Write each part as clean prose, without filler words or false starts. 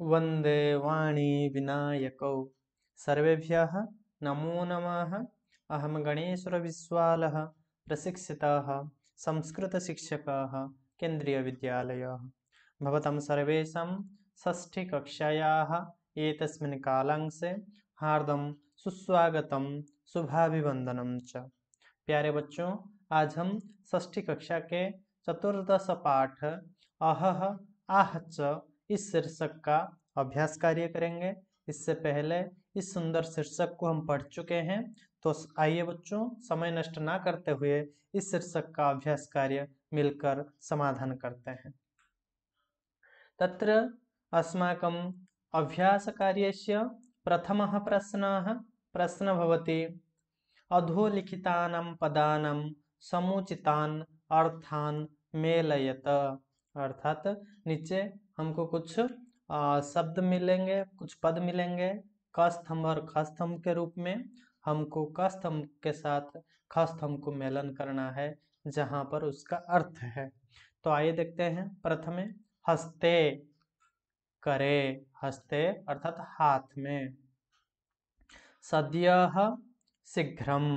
वन्दे वाणी विनायकौ सर्वेभ्यः नमो नमः। अहं गणेशविश्वालः प्रशिक्षितः संस्कृतशिक्षकः केन्द्रीयविद्यालयः। भवतां सर्वेषां षष्ठीकक्षायाः एतस्मिन् कालांशे हार्दं सुस्वागतं शुभाभिवन्दनं च। प्यारे बच्चों, आज हम षष्ठी कक्षा के चतुर्दश पाठ अहः आह च इस शीर्षक का अभ्यास कार्य करेंगे। इससे पहले इस सुंदर शीर्षक को हम पढ़ चुके हैं, तो आइए बच्चों, समय नष्ट ना करते हुए इस शीर्षक का अभ्यास कार्य मिलकर समाधान करते हैं। तत्र अस्माकं अभ्यासकार्यस्य प्रथमः प्रश्नः भवति अधोलिखितानां पदानां समुचितान् अर्थान् मेलयत। अर्थात नीचे हमको कुछ शब्द मिलेंगे, कुछ पद मिलेंगे क स्तंभ और ख स्तंभ के रूप में। हमको क स्तंभ के साथ ख स्तंभ को मेलन करना है जहां पर उसका अर्थ है। तो आइए देखते हैं। प्रथमे हस्ते, करे, हस्ते अर्थात हाथ में। सद्यः, शीघ्रम।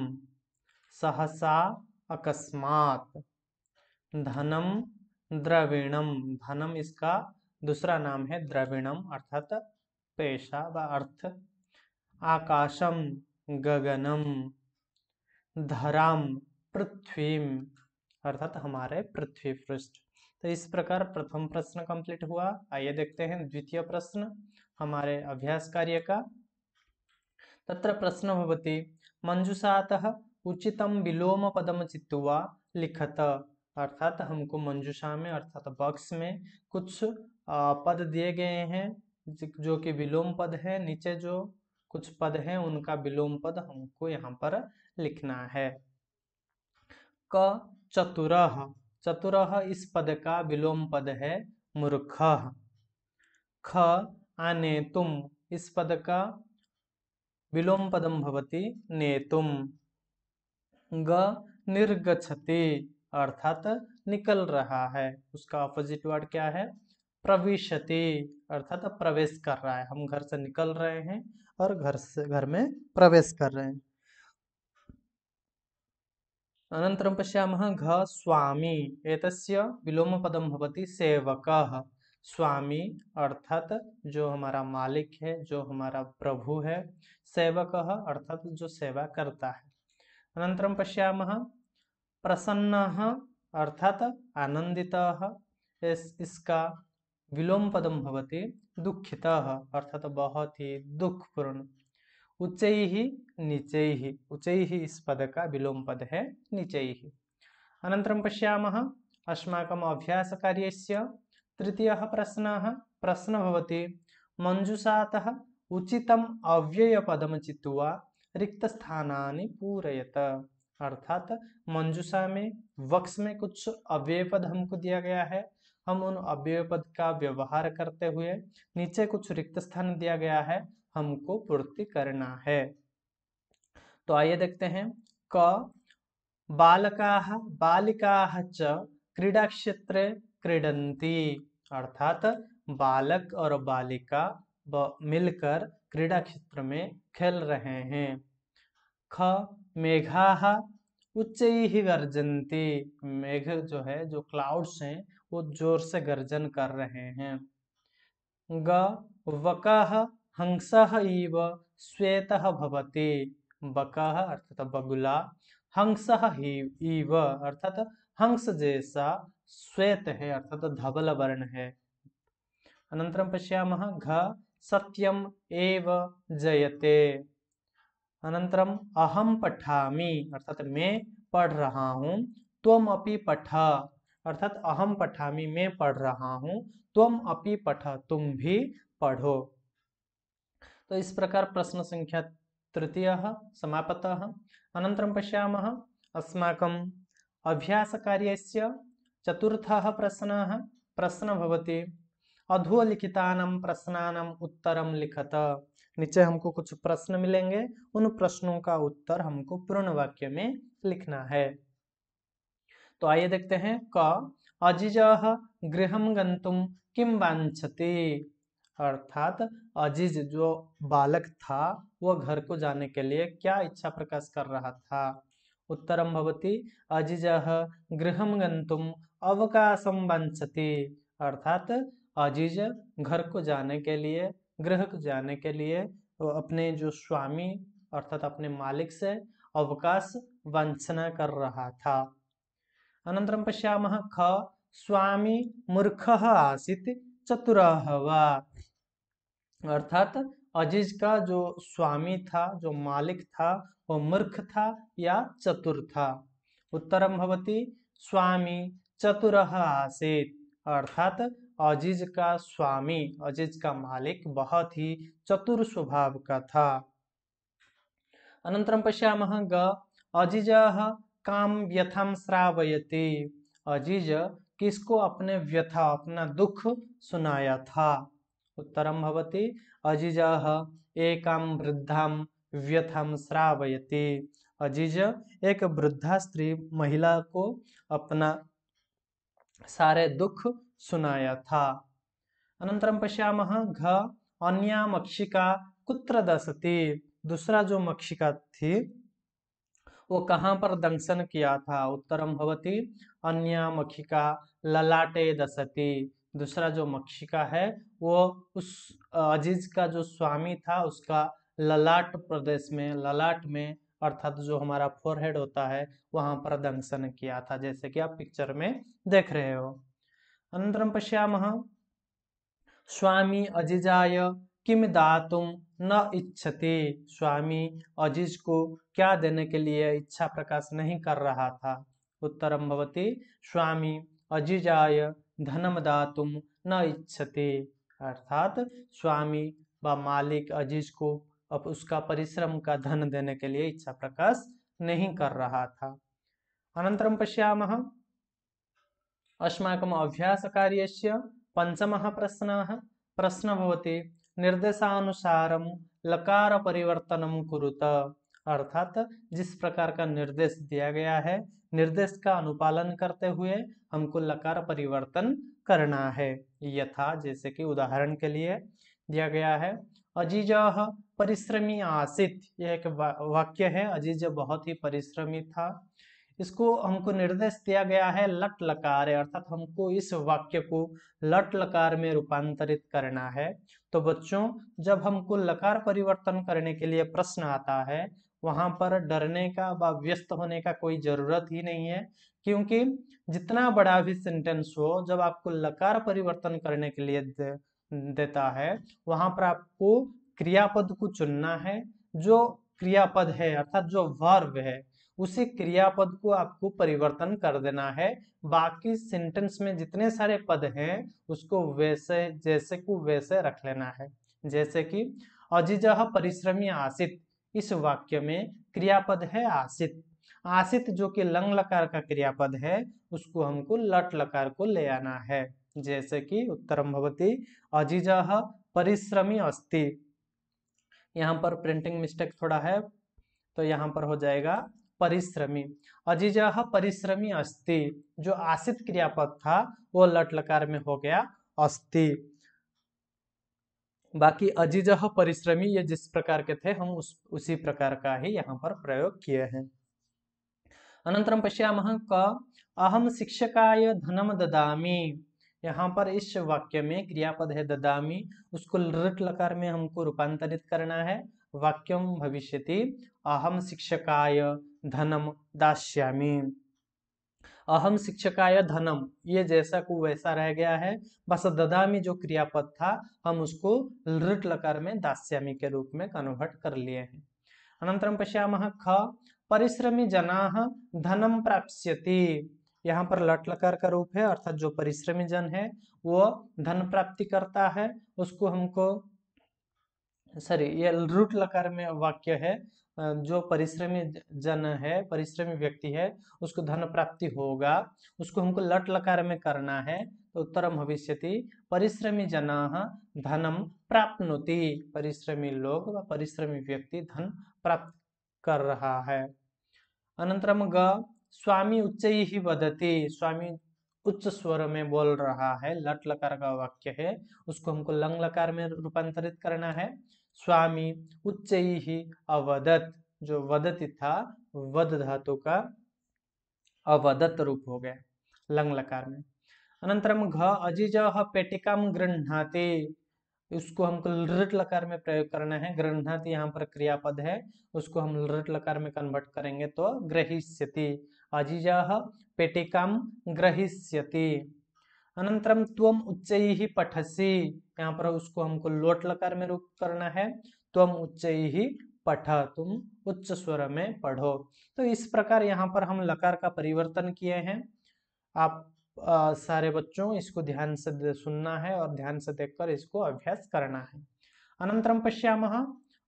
सहसा, अकस्मात। धनम, द्रविणम। धनम इसका दूसरा नाम है द्रविणम अर्थात पैसा व अर्थ। आकाशम, गगनम। धराम, पृथ्वीम अर्थात हमारे पृथ्वी पृष्ठ। तो इस प्रकार प्रथम प्रश्न कंप्लीट हुआ। आइए देखते हैं द्वितीय प्रश्न हमारे अभ्यास कार्य का। तत्र प्रश्न भवति मंजुषातः उचितं विलोम पदम चित्वा लिखत। अर्थात हमको मंजुषा में अर्थात बॉक्स में कुछ पद दिए गए हैं जो कि विलोम पद है। नीचे जो कुछ पद हैं उनका विलोम पद हमको यहाँ पर लिखना है। क चतुरः, चतुरः इस पद का विलोम पद है मूर्खः। ख आनेतुम इस पद का विलोम पदम भवति नेतुम। ग निर्गच्छति अर्थात निकल रहा है, उसका ऑपोजिट वर्ड क्या है? प्रविशति अर्थात प्रवेश कर रहा है। हम घर से निकल रहे हैं और घर में प्रवेश कर रहे हैं। अनन्तरं पश्यामः घ स्वामी, एतस्य विलोमपदं भवति सेवकः। स्वामी अर्थात जो हमारा मालिक है, जो हमारा प्रभु है। सेवकः अर्थात जो सेवा करता है। अनन्तरं पश्यामः प्रसन्नः अर्थात आनंदितः। इसका विलोम पदम भवति दुःखितः अर्थात बहुत ही दुखपूर्ण। उच्चैः नीचैः, उच्चैः इस पद का विलोम पद है नीचैः। अनन्तरं पश्यामः अस्माकम् अभ्यासकार्यस्य तृतीयः प्रश्नः भवति मंजुषातः उचितम् अव्ययपदं चित्वा रिक्तस्थानानि पूरयत। अर्थात मंजुषा में वक्स में कुछ अव्यय पद हमको दिया गया है, हम उन अव्यय पद का व्यवहार करते हुए नीचे कुछ रिक्त स्थान दिया गया है, हमको पूर्ति करना है। तो आइए देखते हैं। क बालकाः बालिकाः च क्रीडा क्षेत्रे क्रीडन्ति। अर्थात बालक और बालिका मिलकर क्रीडा क्षेत्र में खेल रहे हैं। ख मेघाः उच्चैः गर्जन्ति। मेघ जो है, जो क्लाउड्स हैं, वो जोर से गर्जन कर रहे हैं। ग वकः हंसः इव श्वेतः भवति। बकः अर्थात बगुला, हंसः इव अर्थात हंस जैसा, श्वेत है अर्थात धवल वर्ण है। अनन्तरं पश्यामः घ सत्यम एव जयते। अनन्तरम अहम पठामि अर्थात मैं पढ़ रहा हूँ। त्वम अपि पठ अर्थात अहम पठामि मैं पढ़ रहा हूँ, त्वम अपि पठ तुम भी पढ़ो। तो इस प्रकार प्रश्न संख्या तृतीयः समाप्तः। अनन्तरं पश्यामः अस्माकम् अभ्यासकार्यस्य चतुर्थः प्रश्नः भवति अधोलिखितानां प्रश्नानां उत्तरं लिखत। नीचे हमको कुछ प्रश्न मिलेंगे, उन प्रश्नों का उत्तर हमको पूर्ण वाक्य में लिखना है। तो आइए देखते हैं। क अजिजः गृहं गन्तुं किं वाञ्छति। अर्थात अजीज जो बालक था वह घर को जाने के लिए क्या इच्छा प्रकाश कर रहा था। उत्तरम भवति अजीजः गृहं गन्तुम् अवकाशं वाञ्छति। अर्थात अजीज घर को जाने के लिए, गृह को जाने के लिए वो अपने जो स्वामी अर्थात अपने मालिक से अवकाश वांछना कर रहा था। अनन्तरं पश्यामः ख स्वामी मूर्खः आसीत् चतुरः वा। अर्थात अजीज का जो स्वामी था, जो मालिक था, वो मूर्ख था या चतुर था। उत्तरम भवति स्वामी चतुरः आसीत्। अर्थात अजीज का स्वामी, अजीज का मालिक बहुत ही चतुर स्वभाव का था। अनन्तरं पश्यामः ग अजीजः कां व्यथां श्रावयति। अजीज किसको अपने व्यथा, अपना दुख सुनाया था। उत्तरम भवति अजीजः एकां वृद्धां व्यथां श्रावयति। अजीज एक वृद्धा स्त्री महिला को अपना सारे दुख सुनाया था। अनन्तरं पश्यामः घ अन्या मक्षिका कुत्र दशति। दूसरा जो मक्षिका थी वो कहाँ पर दंशन किया था। उत्तरम भवति अन्या मक्षिका ललाटे दशति। दूसरा जो मक्षिका है वो उस अजीज का जो स्वामी था उसका ललाट प्रदेश में, ललाट में अर्थात जो हमारा फोरहेड होता है वहां पर दंशन किया था, जैसे कि आप पिक्चर में देख रहे हो। अनन्तरं पश्यामः स्वामी अजीजाय किम दातुम न इच्छति। स्वामी अजीज को क्या देने के लिए इच्छा प्रकाश नहीं कर रहा था। उत्तरम भवति स्वामी अजीजाय धनम दातुम न इच्छति। अर्थात स्वामी व मालिक अजीज को अब उसका परिश्रम का धन देने के लिए इच्छा प्रकाश नहीं कर रहा था। अनन्तरं पश्यामः अस्माकम् अभ्यासकार्यस्य पंचमः प्रश्न भवति निर्देशानुसारं लकार परिवर्तनं कुरुत। अर्थात जिस प्रकार का निर्देश दिया गया है, निर्देश का अनुपालन करते हुए हमको लकार परिवर्तन करना है। यथा जैसे कि उदाहरण के लिए दिया गया है अजीजः परिश्रमी आसीत्। यह एक वाक्य है, अजीज बहुत ही परिश्रमी था। इसको हमको निर्देश दिया गया है लट लकार, अर्थात हमको इस वाक्य को लट लकार में रूपांतरित करना है। तो बच्चों जब हमको लकार परिवर्तन करने के लिए प्रश्न आता है वहां पर डरने का व व्यस्त होने का कोई जरूरत ही नहीं है, क्योंकि जितना बड़ा भी सेंटेंस हो जब आपको लकार परिवर्तन करने के लिए देता है वहां पर आपको क्रियापद को चुनना है। जो क्रियापद है अर्थात जो वर्ब है उसी क्रियापद को आपको परिवर्तन कर देना है। बाकी सेंटेंस में जितने सारे पद हैं उसको वैसे जैसे को वैसे रख लेना है। जैसे कि अजीजः परिश्रमी आसित, इस वाक्य में क्रियापद है आसित। आसित जो कि लंग लकार का क्रियापद है उसको हमको लट लकार को ले आना है। जैसे कि उत्तरम भवति अजीजः परिश्रमी अस्ति। यहाँ पर प्रिंटिंग मिस्टेक थोड़ा है तो यहाँ पर हो जाएगा परिश्रमी। अजीजः परिश्रमी अस्ति, जो आसित क्रियापद था वो लट लकार में हो गया अस्ति। बाकी अजीजः परिश्रमी ये जिस प्रकार के थे हम उसी प्रकार का ही यहाँ पर प्रयोग किए हैं। अनंतरम पश्यामः क अहम शिक्षकाय धनम ददामि। यहाँ पर इस वाक्य में क्रियापद है ददामि, उसको लट लकार में हमको रूपांतरित करना है। वाक्यम भविष्यति अहम शिक्षकाय धनम दास्यामि। अहम शिक्षकाय धनम ये जैसा को वैसा रह गया है, बस ददामी जो क्रियापद था हम उसको लृट लकार में दास्यामि के रूप में कन्वर्ट कर लिए हैं। अनंतरम पश्यामः ख परिश्रमी जनाः धनम प्राप्स्यति। यहाँ पर लट लकार का रूप है अर्थात जो परिश्रमी जन है वो धन प्राप्ति करता है। उसको हमको ये लृट लकार में वाक्य है, जो परिश्रमी जन है, परिश्रमी व्यक्ति है उसको धन प्राप्ति होगा, उसको हमको लट लकार में करना है। तो उत्तरम भविष्यति परिश्रमी जनाः धनम प्राप्नोति। परिश्रमी लोग व परिश्रमी व्यक्ति धन प्राप्त कर रहा है। अनंतरम ग स्वामी उच्चैः वदति। स्वामी उच्च स्वर में बोल रहा है, लट लकार का वाक्य है, उसको हमको लंग लकार में रूपांतरित करना है। स्वामी उच्चैहि अवदत्, जो वदति था वद धातु का अवदत् रूप हो गया लंग लकार में। अनंतरम घ अजिजः पेटिकां गृह्णाति, उसको हमको लृट लकार में प्रयोग करना है। गृह्णाति यहाँ पर क्रियापद है, उसको हम लृट लकार में कन्वर्ट करेंगे तो ग्रहीष्यति। अजिजः पेटिकां ग्रहीष्यति। अनंतरम त्वम उच्चैहि पठसि, यहाँ पर उसको हमको लोट लकार में रूप करना है। त्वम उच्चैहि पठ, तुम उच्च स्वर में पढ़ो। तो इस प्रकार यहाँ पर हम लकार का परिवर्तन किए हैं। आप सारे बच्चों इसको ध्यान से सुनना है और ध्यान से देखकर इसको अभ्यास करना है। अनंतरम पश्यामः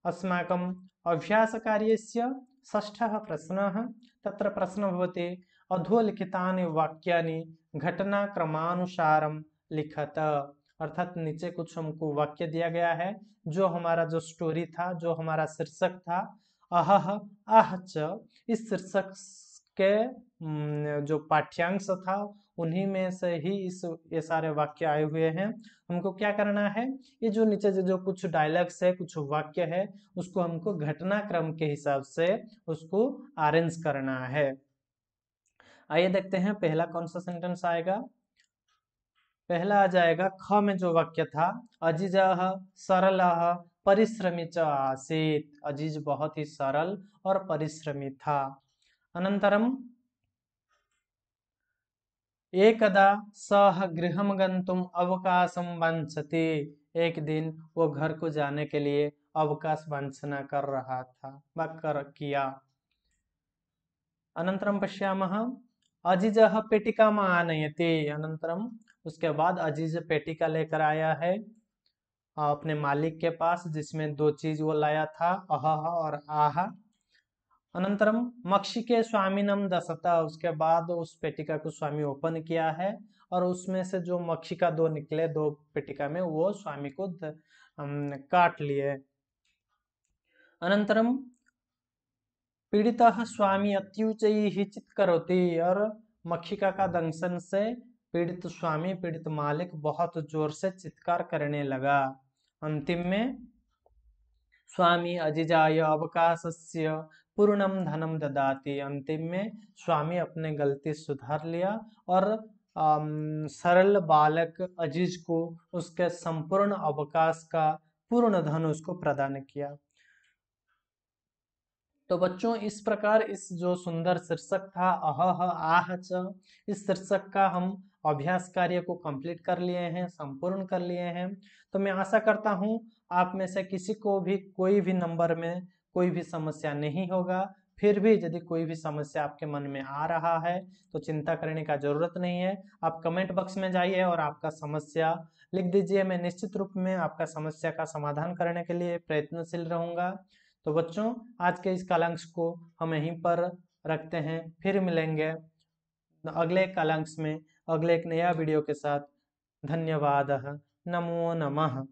अस्माकं अभ्यासकार्यस्य षष्ठः प्रश्नः। तत्र प्रश्नः भवति अधोलिखितानि वाक्यानि घटनाक्रमानुसारं लिखत, अर्थात नीचे कुछ हमको वाक्य दिया गया है, जो हमारा जो स्टोरी था, जो हमारा शीर्षक था अहह आह च, इस शीर्षक के जो पाठ्यांश था उन्हीं में से ही ये सारे वाक्य आए हुए हैं। हमको क्या करना है, ये जो नीचे जो कुछ डायलॉग्स है, कुछ वाक्य है, उसको हमको घटनाक्रम के हिसाब से उसको अरेंज करना है। आइए देखते हैं पहला कौन सा सेंटेंस आएगा। पहला आ जाएगा ख में जो वाक्य था, अजीजः सरलः परिश्रमी च आसीत्, अजीज बहुत ही सरल और परिश्रमी था। अनंतरम एकदा सह गृहं गंतुम अवकाशं वांछति, एक दिन वो घर को जाने के लिए अवकाश वांछना कर रहा था किया। अनंतरम पश्यामः अजीजः पेटिकाम् आनयति, अनंतरम उसके बाद अजीज पेटिका लेकर आया है अपने मालिक के पास, जिसमें दो चीज वो लाया था, अहह और आह। अनंतरम मक्षिके स्वामिनम दशता, उसके बाद उस पेटिका को स्वामी ओपन किया है और उसमें से जो मक्षिका दो निकले, दो पेटिका में, वो स्वामी को काट लिए। अनंतरम पीड़ितः स्वामी अत्युच्चैः चित्करोति, और मक्षिका का दंशन से पीड़ित स्वामी, पीड़ित मालिक बहुत जोर से चित्कार करने लगा। अंतिम में स्वामी अजिजाय अवकाशस्य पूर्णम धनम ददाति, अंतिम में स्वामी अपने गलती सुधार लिया और सरल बालक अजीज को उसके संपूर्ण अवकाश का पूर्ण धन उसको प्रदान किया। तो बच्चों इस प्रकार इस जो सुंदर शीर्षक था अहह आह च, इस शीर्षक का हम अभ्यास कार्य को कंप्लीट कर लिए हैं, संपूर्ण कर लिए हैं। तो मैं आशा करता हूं आप में से किसी को भी कोई भी नंबर में कोई भी समस्या नहीं होगा। फिर भी यदि कोई भी समस्या आपके मन में आ रहा है तो चिंता करने का जरूरत नहीं है। आप कमेंट बॉक्स में जाइए और आपका समस्या लिख दीजिए। मैं निश्चित रूप में आपका समस्या का समाधान करने के लिए प्रयत्नशील रहूंगा। तो बच्चों आज के इस कालांश को हम यहीं पर रखते हैं, फिर मिलेंगे अगले कालांश में अगले एक नया वीडियो के साथ। धन्यवाद। नमो नमः।